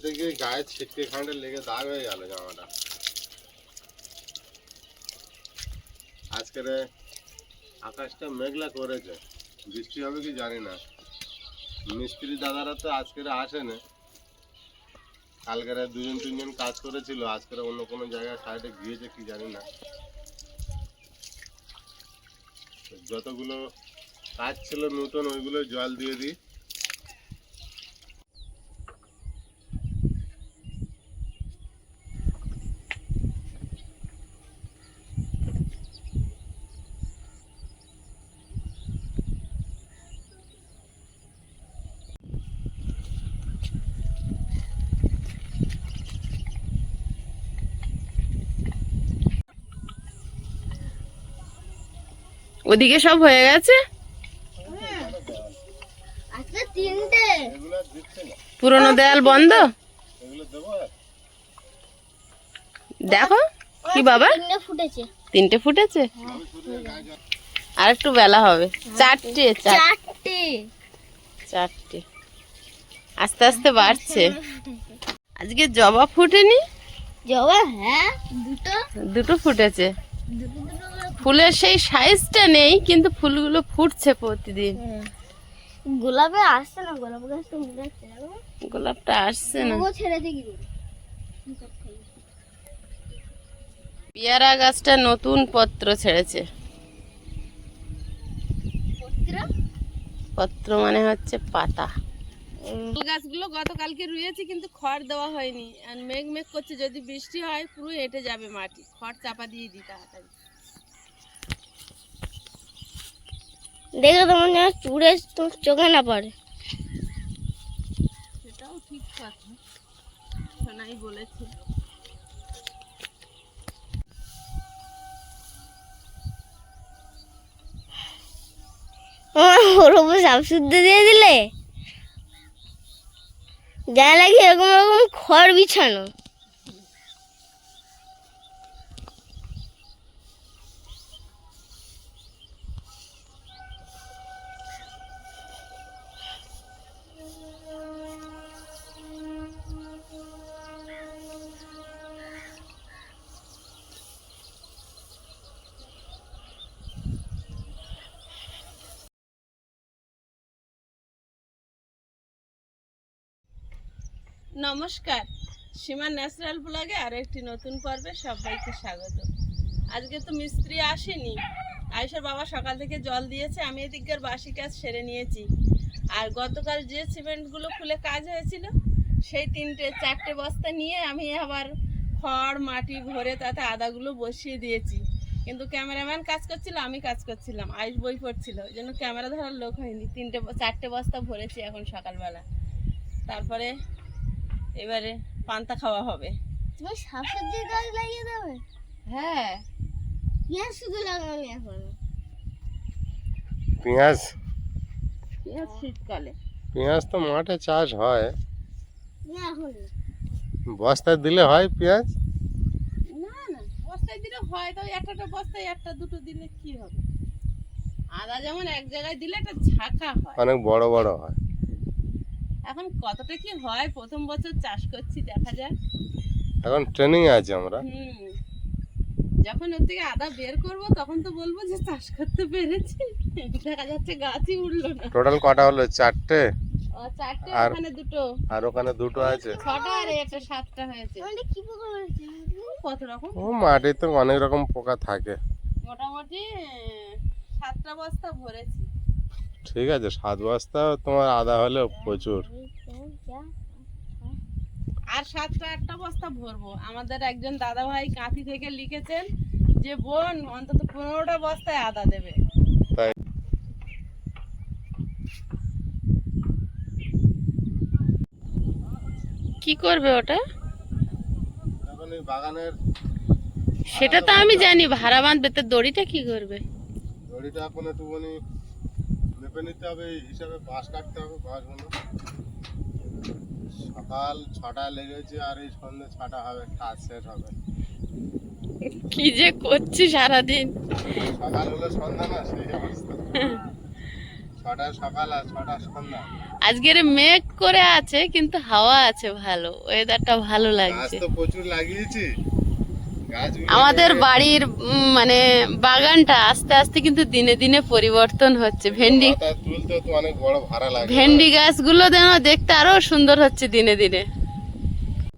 যেতে গিয়ে গায়ে ছিটকে খান্ডে লেগে দাগ হয়ে গেল জামাটা। আজকের আকাশটা মেঘলা করেছে, বৃষ্টি হবে কি জানি না। মিস্ত্রি দাদারা তো আজকের আসেনি, কালকের দুজন তিনজন কাজ করেছিল, আজকের অন্য কোনো জায়গায় সাইডে গিয়েছে কি জানি না। যতগুলো কাজ ছিল নতুন ওইগুলো জল দিয়ে দিই। ওদিকে সব হয়ে গেছে, পুরনো দেয়াল বন্ধ। দেখো কি বাবা, তিনটে ফুটেছে, আর একটু বেলা হবে। চারটে চারটে আস্তে আস্তে বাড়ছে। আজকে জবা ফুটেনি? জবা হ্যাঁ দুটো ফুটেছে। ফুলের সেই সাইজটা নেই, কিন্তু ফুলগুলো ফুটছে প্রতিদিন। গোলাপে আসছে না, গোলাপ গাছটা মরে যাচ্ছে। গোলাপটা আসছে না, ছেড়ে দেখি। পেয়ারা গাছটা নতুন পত্র ছেড়েছে। পত্র মানে হচ্ছে পাতা। গাছগুলো গতকালকে রুয়েছি, কিন্তু খড় দেওয়া হয়নি। আর মেঘ মেঘ করছে, যদি বৃষ্টি হয় পুরো এঁটে যাবে মাটি। খড় চাপা দিয়ে দিই তাড়াতাড়ি। দেখো তোমার যেন চুড়ে তোমার চোখে না পড়ে। সেটাও ঠিক কথা, সোনাই বলেছে। ওর উপর সাপ শুদ্ধ দিয়ে দিলে যা লাগে এরকম এরকম খড় বিছানো। নমস্কার, সীমা ন্যাচারাল ব্লগে আরো একটি নতুন পর্বে সবাইকে স্বাগত। আজকে তো মিস্ত্রি আসেনি, আয়েশার বাবা সকাল থেকে জল দিয়েছে, আমি এদিককার বাসি কাজ সেরে নিয়েছি। আর গতকাল যে সিমেন্টগুলো খুলে কাজ হয়েছিল, সেই চারটে বস্তা নিয়ে আমি আবার খড় মাটি ভরে তাতে আদাগুলো বসিয়ে দিয়েছি। কিন্তু ক্যামেরাম্যান কাজ করছিল, আমি কাজ করছিলাম, আয়েশ বই পড়ছিল, ওই জন্য ক্যামেরা ধরার লোক হয়নি। চারটে বস্তা ভরেছি এখন সকালবেলা। তারপরে এবারে পান্তা খাওয়া হবে। তুমি শাকসবজির গাছ লাগিয়ে দেবে? হ্যাঁ, পেঁয়াজ শুধু লাগানো এখন। পেঁয়াজ শীতকালে পেঁয়াজ তো মাঠে চাষ হয়, না এখন বস্তায় দিলে হয় পেঁয়াজ। না না, বস্তায় দিলে হয়, তো একটা বস্তায় একটা দুটো দিলে কি হবে। আদা যেমন এক জায়গায় দিলে একটা ঝাঁকা হয়, অনেক বড় বড় হয়। এখন কতটা কি হয়, প্রথম বছর চাষ করছি, দেখা যাক। এখন ট্রেনিং আছে আমরা। যখন ওর থেকে আদা বের করব তখন তো বলবো যে চাষ করতে পেরেছি। দেখা যাচ্ছে গাছই উঠলো না। টোটাল কটা হলো? চারটে। চারটে, আর ওখানে দুটো, আর ওখানে দুটো আছে। ছটা আর এটা সাতটা হয়েছে। কি পোকা হয়েছে? কত রকম ও মাটিতে অনেক রকম পোকা থাকে। মোটামুটি 7টা বস্তা ভরেছি। ঠিক আছে, 7 বস্তা তোমার আদা হলে প্রচুর। আর 7টা-8টা বস্তা ভরবো। আমাদের একজন দাদা ভাই কাঁথি থেকে লিখেছেন যে বোন অন্তত 15টা বস্তায় আদা দেবে। তাই কি করবে ওটা? এখন এই বাগানের সেটা তো আমি জানি, ভাড়া বাঁধবে, তো দড়িটা কি করবে? দড়িটা এখন একটুখানি মেপে নিতে হবে, এই হিসাবে বাঁশ কাটতে হবে। বাঁশগুলো সকাল 6টায় লেগেছে, আর এই সন্ধ্যে 6টা হবে, কাজ শেষ হবে। কি যে করছি সারাদিন। সকাল হলে সন্ধ্যা না, সেই অবস্থা। ছটা সকাল আর ছটা সন্ধ্যা। আজকের মেঘ করে আছে কিন্তু হাওয়া আছে ভালো, ওয়েদারটা ভালো গাছ লাগছে। তো প্রচুর লাগিয়েছি, গাছগুলো আমাদের বাড়ির মানে বাগানটা আস্তে আস্তে কিন্তু দিনে দিনে পরিবর্তন হচ্ছে। ভেন্ডি পাতা তুলতে তো অনেক বড় ভাড়া লাগে। ভেন্ডি গাছগুলো যেন দেখতে আরো সুন্দর হচ্ছে দিনে দিনে।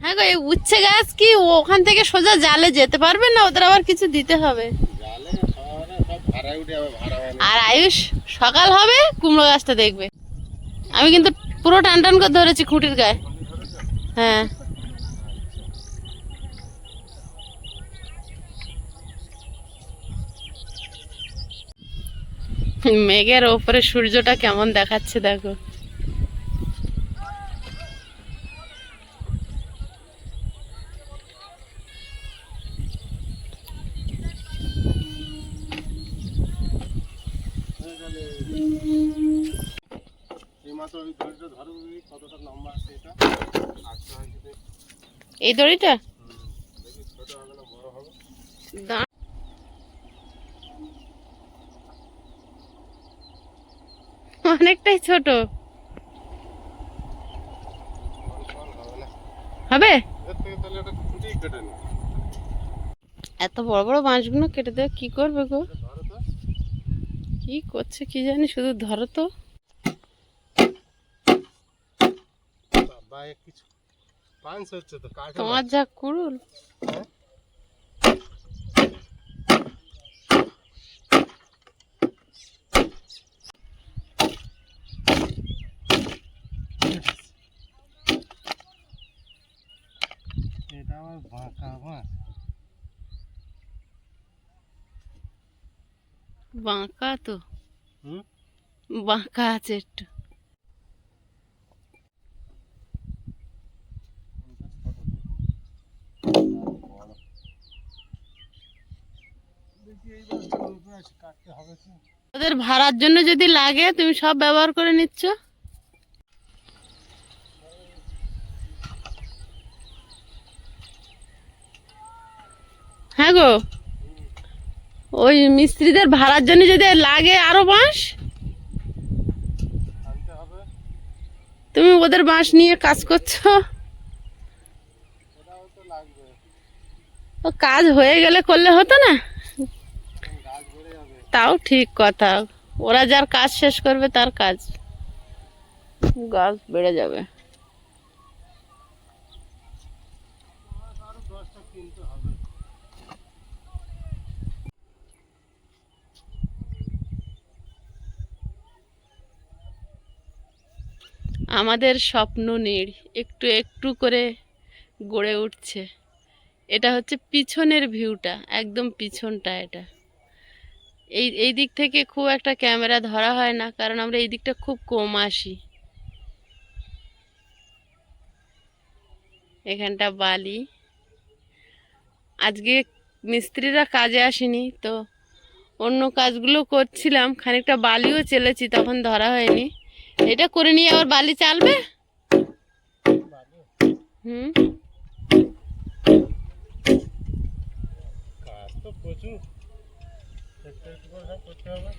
হ্যাঁ গো, এই উচ্ছে গাছ কি ওখান থেকে সোজা জালে যেতে পারবে না? ওদের আবার কিছু দিতে হবে। জালে শহরে সব ভাড়ায় উঠে আবার ভাড়া হয় না। আর আয়ুষ সকাল হবে কুমড়ো গাছটা দেখবে। আমি কিন্তু পুরো টান টান করে ধরেছি খুঁটির গায়ে। হ্যাঁ, মেঘের ওপরে সূর্যটা কেমন দেখাচ্ছে দেখো। এই মাত্র ওই দড়িটা ধরো, কতটা লম্বা আছে এটা, আটটা হয়েছে দেখ। এই দড়িটা দেখি ছোট হবে না বড় হবে। অনেকটাই ছোট হবে না, হবে। এর থেকে তাহলে একটা ছুটি কেটে নি। এত বড় বড় বাঁশগুলো কেটে দেবে কি করবে গো? ধরো তো, কি করছে কি জানি, শুধু ধরো তো। বাবা এ কিছু পাঁচ হচ্ছে তো কাটে। তোমার যা কুড়ুল। এটা আমার বাঁকা আমার। বাঁকা তো, হুম, বাঁকা আছে একটু। দেখি এই গাছটা উপরে আছে, কাটতে হবে কি? ওদের ভাড়ার জন্য যদি লাগে তুমি সব ব্যবহার করে নিচ্ছ। হ্যাঁ গো, ওই মিস্ত্রিদের ভাড়ার জন্য যদি লাগে আরো বাঁশ, আনতে হবে, তুমি ওদের বাঁশ নিয়ে কাজ করছো। ওটাও তো লাগবে, ও কাজ হয়ে গেলে করলে হতো না? গাছ বেড়ে যাবে। তাও ঠিক কথা, ওরা যার কাজ শেষ করবে তার কাজ, গাছ বেড়ে যাবে। আরো 10টা কিনতে হবে। আমাদের স্বপ্ন নীড় একটু একটু করে গড়ে উঠছে। এটা হচ্ছে পিছনের ভিউটা, একদম পিছনটা এটা। এই দিক থেকে খুব একটা ক্যামেরা ধরা হয় না, কারণ আমরা এই দিকটা খুব কম আসি। এখানটা বালি, আজকে মিস্ত্রিরা কাজে আসেনি তো অন্য কাজগুলো করছিলাম, খানিকটা বালিও চেলেছি, তখন ধরা হয়নি। এটা করে নিয়ে আবার বালি চালবে। হুম, কাজ তো প্রচুর, একটু একটু করে সব করতে হবে।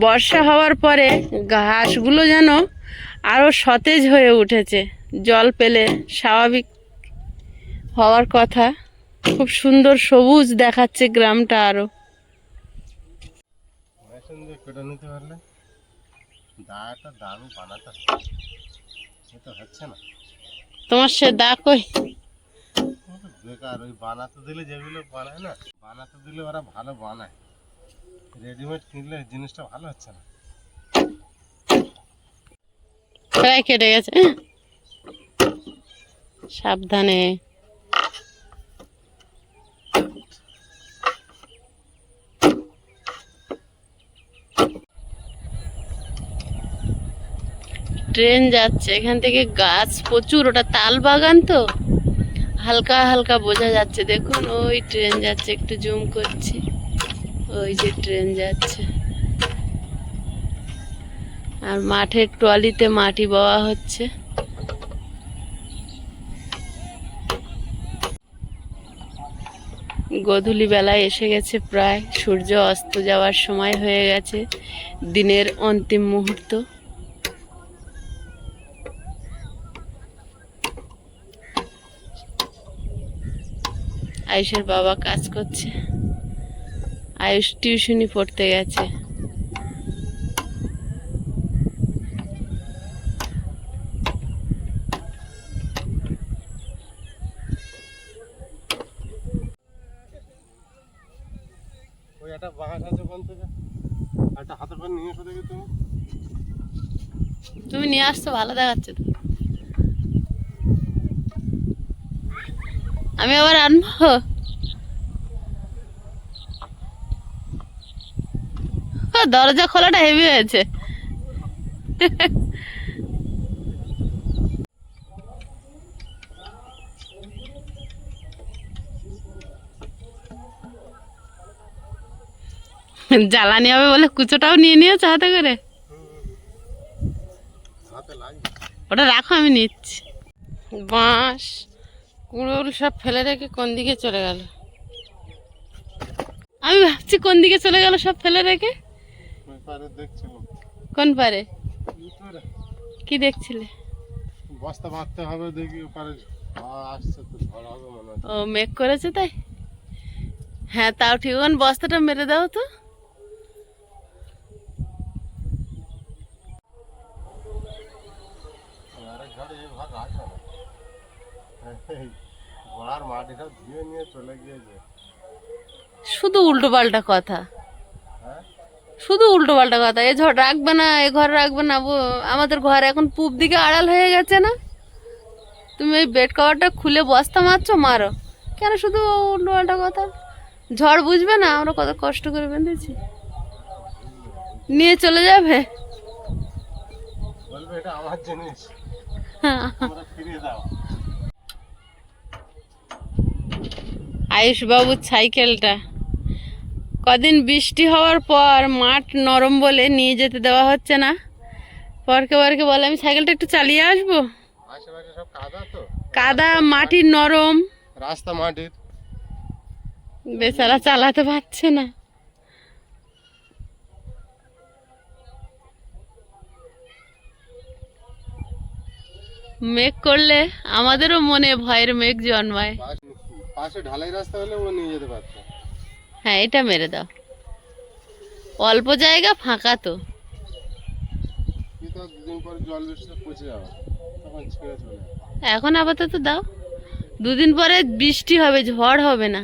বর্ষা হওয়ার পরে ঘাসগুলো যেন আরো সতেজ হয়ে উঠেছে, জল পেলে স্বাভাবিক হওয়ার কথা। খুব সুন্দর সবুজ দেখাচ্ছে গ্রামটা আরো। মেশিন দিয়ে কেটে নিতে পারলে দাটা দারুণ বানাতে, এটা হচ্ছে না। তোমার সে দা কই? ও তো বেকার, ওই বানাতে দিলে যেগুলো বানায় না, বানাতে দিলে ওরা ভালো বানায়, রেডিমেড কিনলে জিনিসটা ভালো হচ্ছে না। প্রায় কেটে গেছে, সাবধানে। ট্রেন যাচ্ছে এখান থেকে, গাছ প্রচুর, ওটা তাল বাগান তো হালকা হালকা বোঝা যাচ্ছে। দেখুন ওই ট্রেন যাচ্ছে, একটু জুম করছি, ওই যে ট্রেন যাচ্ছে। আর মাঠের ট্রলিতে মাটি বওয়া হচ্ছে। গোধূলি বেলায় এসে গেছে, প্রায় সূর্য অস্ত যাওয়ার সময় হয়ে গেছে, দিনের অন্তিম মুহূর্ত। আয়ুষের বাবা কাজ করছে, আয়ুষ টিউশনি পড়তে গেছে। ওই একটা বাঁশ আছে ওখান থেকে, একটা হাতে করে নিয়ে এসো দেখি তুমি। তুমি নিয়ে আসছো, ভালো দেখাচ্ছে তো। আমি আবার আনবো? দরজা খোলাটা হেভি হয়েছে। জ্বালানি হবে বলে কুচোটাও নিয়ে নিয়েছে হাতে করে। হাতে লাগে। ওটা রাখো, আমি নিচ্ছি। বাঁশ কুড়ুল সব ফেলে রেখে কোন দিকে চলে গেল? আমি ভাবছি কোন দিকে চলে গেল সব ফেলে রেখে। ওই পারে দেখছিলাম। কোন পারে? এই পারে। কি দেখছিলে? বস্তা বাঁধতে হবে দেখি, ওপারে আসছে তো, ঝড় হবে মনে হচ্ছে। ও মেঘ করেছে তাই? হ্যাঁ তাও ঠিক, ওখানে বস্তাটা মেরে দাও তো। আরেক ঝড় এই ভাগ আসে না। এই ঘোড়ার মাটি সব ধুয়ে নিয়ে চলে গিয়েছে। শুধু উল্টো পাল্টা কথা, হ্যাঁ, শুধু উল্টো পাল্টা কথা। এ ঝড় রাখবে না, এ ঘর রাখবে না। আমাদের ঘর এখন পূব দিকে আড়াল হয়ে গেছে না? তুমি এই বেড কভারটা খুলে বস্তা মারছো, মারো কেন? শুধু উল্টো পাল্টা কথা। ঝড় বুঝবে না আমরা কত কষ্ট করে বেঁধেছি, নিয়ে চলে যাবে। বলবে এটা আমার জিনিস, তোমরা ফিরিয়ে দাও। আয়ুষ বাবুর সাইকেলটা কদিন বৃষ্টি হওয়ার পর মাঠ নরম বলে নিয়ে যেতে দেওয়া হচ্ছে না। পরকে পরকে বলে আমি সাইকেলটা একটু চালিয়ে আসবো। আশেপাশে সব কাদা তো, কাদা মাটির নরম, রাস্তা মাটির। বেচারা চালাতে পারছে না। মেঘ করলে আমাদেরও মনে ভয়ের মেঘ জন্মায়। পাশে ঢালাই রাস্তা হলে ও নিয়ে যেতে পারতো। হ্যাঁ এটা মেরে দাও, অল্প জায়গা ফাঁকা তো। কিন্তু দুদিন পরে জল বৃষ্টি পচে যাবে, তখন ছেড়ে চলে যাবে। এখন আপাতত দাও, দুদিন পরে বৃষ্টি হবে, ঝড় হবে না।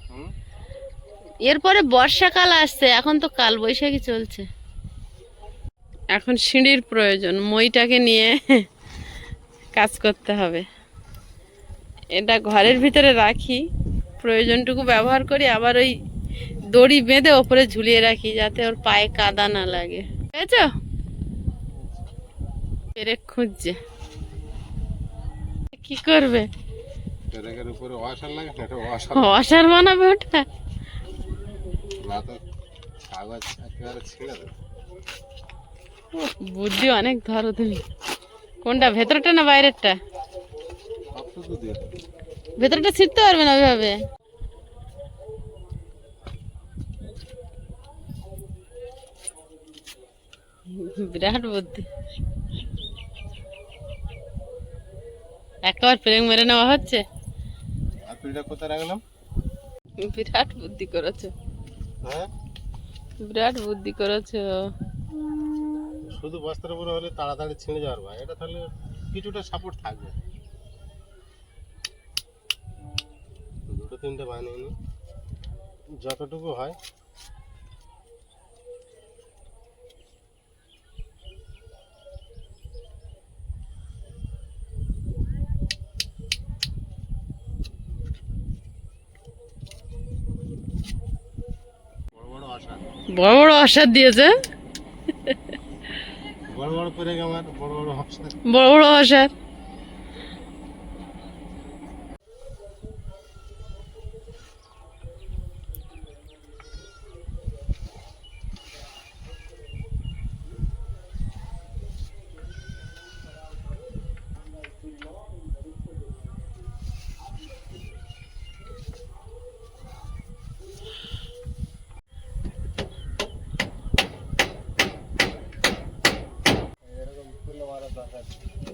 হুম? এরপরে বর্ষাকাল আসছে, এখন তো কাল বৈশাখী চলছে। এখন সিঁড়ির প্রয়োজন, মইটাকে নিয়ে কাজ করতে হবে। এটা ঘরের ভিতরে রাখি, প্রয়োজনটুকু ব্যবহার করি, আবার ওই দড়ি বেঁধে ওপরে ঝুলিয়ে রাখি যাতে ওর পায়ে কাদা না লাগে। বুঝেছ? পেরেক খুঁজছে, কি করবে? পেরেকের উপরে ওয়াশার লাগে না, এটা ওয়াশার অসার বানাবে ওটা। না তো কাগজ একেবারে ছিঁড়ে দেবে। বুদ্ধি অনেক ধরো তুমি। কোনটা, ভেতরটা না বাইরেরটা? সব শুধু দিয়ে দেবে। ভেতরটা ছিঁড়তে পারবে না ওইভাবে। বিরাট বুদ্ধি, একবার প্রেম মেরে নেওয়া হচ্ছে। আর তুইটা কোথায় রাখলাম? বিরাট বুদ্ধি করেছো, হ্যাঁ, বিরাট বুদ্ধি করেছো। শুধু বস্তার উপরে হলে তাড়াতাড়ি ছিঁড়ে যাওয়ার ভয়, এটা তাহলে কিছুটা সাপোর্ট থাকবে। দুটো তিনটে বানিয়ে নি, যতটুকু হয়। বড় বড় আশা, বড় বড় অসার দিয়েছে, বড় বড় পেরেক আমার, বড় বড় আশা। বড় বড় অসার।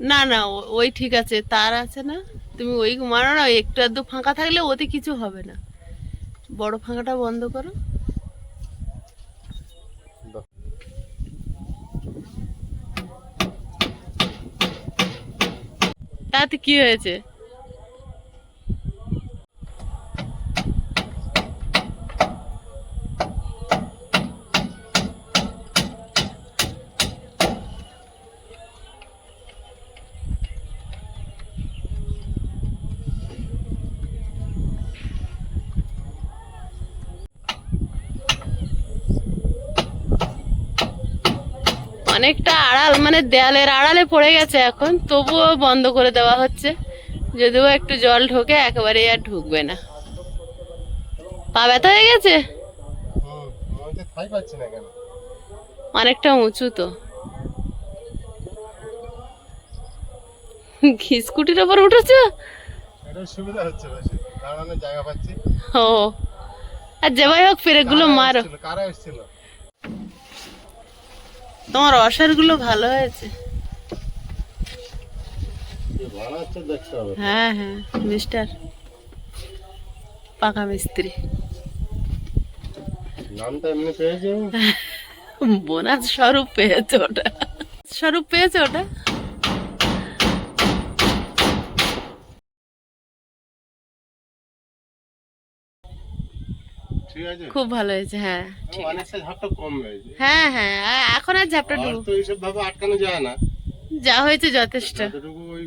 না না ওই ঠিক আছে, তার আছে না, তুমি ওই মারো না, একটু আধটু ফাঁকা থাকলে ওতে কিছু হবে না, বড় ফাঁকাটা বন্ধ করো। দাও। তাতে কি হয়েছে? অনেকটা আড়াল, মানে দেয়ালের আড়ালে পড়ে গেছে এখন, তবুও বন্ধ করে দেওয়া হচ্ছে, যদিও একটু জল ঢোকে, একেবারে আর ঢুকবে না। পা ব্যথা হয়ে গেছে, আমি তো ঠাই পাচ্ছি না কেন। অনেকটা উঁচু তো। স্কুটির ওপর উঠেছো? এটা সুবিধা হচ্ছে, বেশি দাঁড়ানোর জায়গা পাচ্ছি। ও, আর যে ভাই হোক ফেরেকগুলো মারো। কারা এসেছিল? তোমার অসার গুলো ভালো হয়েছে। বানাচ্ছে দেখতে হবে। হ্যাঁ হ্যাঁ, মিস্টার পাকা মিস্ত্রি। নামটা এমনি পেয়েছে। বোনাস স্বরূপ পেয়েছে ওটা, স্বরূপ পেয়েছে ওটা। ঠিক আছে, খুব ভালো হয়েছে, হ্যাঁ অনেকটা ঝাপটা কম হয়েছে। হ্যাঁ হ্যাঁ, এখন আর ঝাপটা আর ডুবো, তো এইসব ভাবে আটকানো যায় না। যা হয়েছে যথেষ্ট, যতটুকু ওই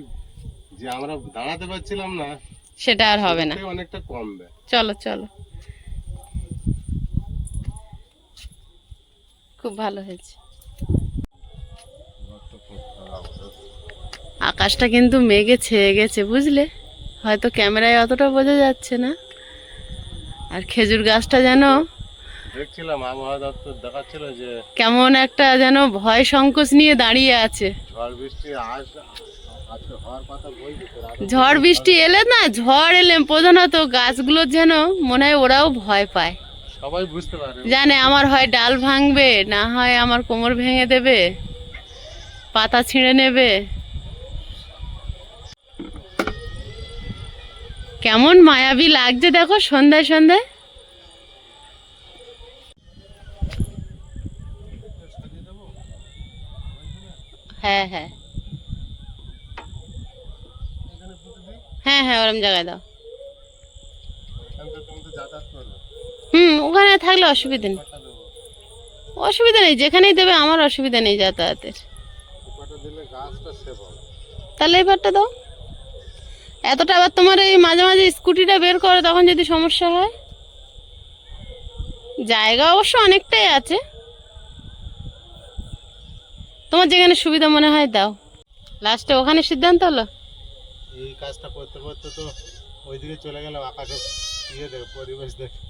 যে আমরা দাঁড়াতে পারছিলাম না, সেটা আর হবে না। সেটাই অনেকটা কমবে। চলো চলো, খুব ভালো হয়েছে। আকাশটা কিন্তু মেঘে ছেয়ে গেছে বুঝলে, হয়তো ক্যামেরায় অতটা বোঝা যাচ্ছে না। আর খেজুর গাছটা যেন দেখছিলাম আবহাওয়া দপ্তর দেখাচ্ছিল যে কেমন একটা যেন ভয় সংকোচ নিয়ে দাঁড়িয়ে আছে। ঝড় বৃষ্টি আজকে হওয়ার কথা বলছে তো, রাতে ঝড় বৃষ্টি এলে না, ঝড় এলে প্রধানত গাছগুলোর যেন মনে হয় ওরাও ভয় পায়, সবাই বুঝতে পারে। জানে আমার হয় ডাল ভাঙবে, না হয় আমার কোমর ভেঙে দেবে, পাতা ছিঁড়ে নেবে। কেমন মায়াবী লাগছে দেখো সন্ধ্যায় সন্ধ্যায়। হ্যাঁ হ্যাঁ হ্যাঁ হ্যাঁ, ওরম জায়গায় দাও। তুমি তো যাতায়াত করবে, ওখানে থাকলে অসুবিধা নেই, কটা দেবো? অসুবিধা নেই, যেখানেই দেবে আমার অসুবিধা নেই যাতায়াতের। কটা দিলে গাছটা সেভ হবে। তাহলে এবারটা দাও। এতটা আবার তোমার এই মাঝে মাঝে স্কুটিটা বের করো, তখন যদি সমস্যা হয়। জায়গা অবশ্য অনেকটাই আছে, তোমার যেখানে সুবিধা মনে হয় দাও। লাস্টে ওখানে সিদ্ধান্ত হলো। এই কাজটা করতে করতে তো ওইদিকে চলে গেলাম, আকাশে ইয়ে দেখে, পরিবেশ দেখে।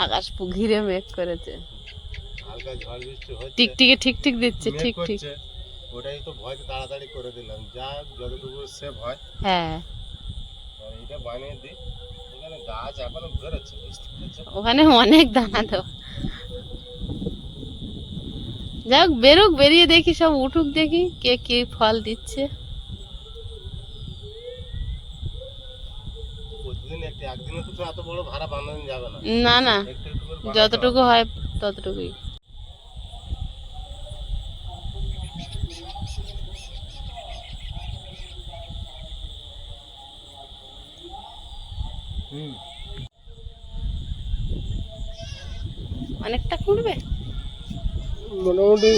আকাশ ঘিরে মেঘ করেছে, হালকা ঝড় বৃষ্টি হচ্ছে, টিকটিকে ঠিক ঠিক দিচ্ছে, মেঘ ঠিক ঠিক। করছে। ওটাই তো ভয়তে তাড়াতাড়ি করে দিলাম, যা যতটুকু সেভ হয়। হ্যাঁ, আর এটা বানিয়ে দিই। এখানে গাছ এখনো বেরোচ্ছে, বুঝতে পেরেছো? ওখানে অনেক দানা দাও। যাক বেরুক, বেরিয়ে দেখি সব উঠুক, দেখি কে কি ফল দিচ্ছে। প্রতিদিন একদিনে তো এত বড় ভাড়া বানানো যাবে না। না না, একটু একটু করে বানাতে যতটুকু হবে। হয় ততটুকুই। অনেকটা খুঁড়বে, মোটামুটি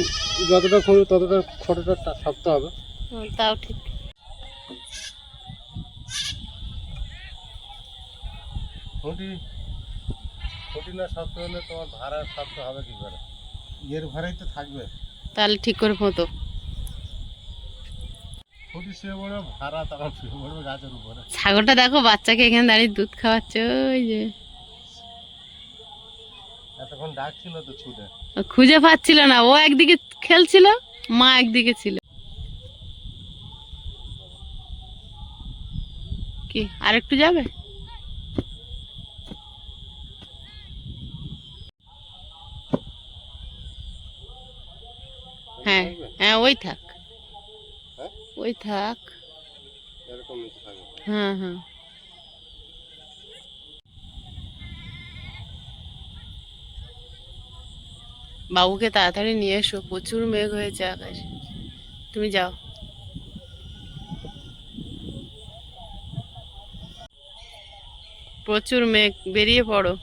যতটা খুঁড়বে ততটা খড়টা শক্ত হবে। তাও ঠিক। খুঁটি না শক্ত হলে তোমার ভাড়া শক্ত হবে কি করে? এর ভাড়াই তো থাকবে। তাহলে ঠিক করে মতো। খুঁটি শুয়ে পড়বে, ভাড়া তখন শুয়ে পড়বে গাছের উপরে। ছাগলটা দেখো বাচ্চাকে এখানে দাঁড়িয়ে দুধ খাওয়াচ্ছে, ওই যে এতক্ষণ ডাকছিল তো ছুটে। ও খুঁজে পাচ্ছিল না, ও একদিকে খেলছিল, মা একদিকে ছিল। কি আরেকটু যাবে? হ্যাঁ হ্যাঁ, ওই থাক, হ্যাঁ? ওই থাক। এরকম নিচে থাকে। হ্যাঁ হ্যাঁ। বাবুকে তাড়াতাড়ি নিয়ে এসো, প্রচুর মেঘ হয়েছে আকাশে। তুমি যাও। প্রচুর মেঘ, বেরিয়ে পড়ো।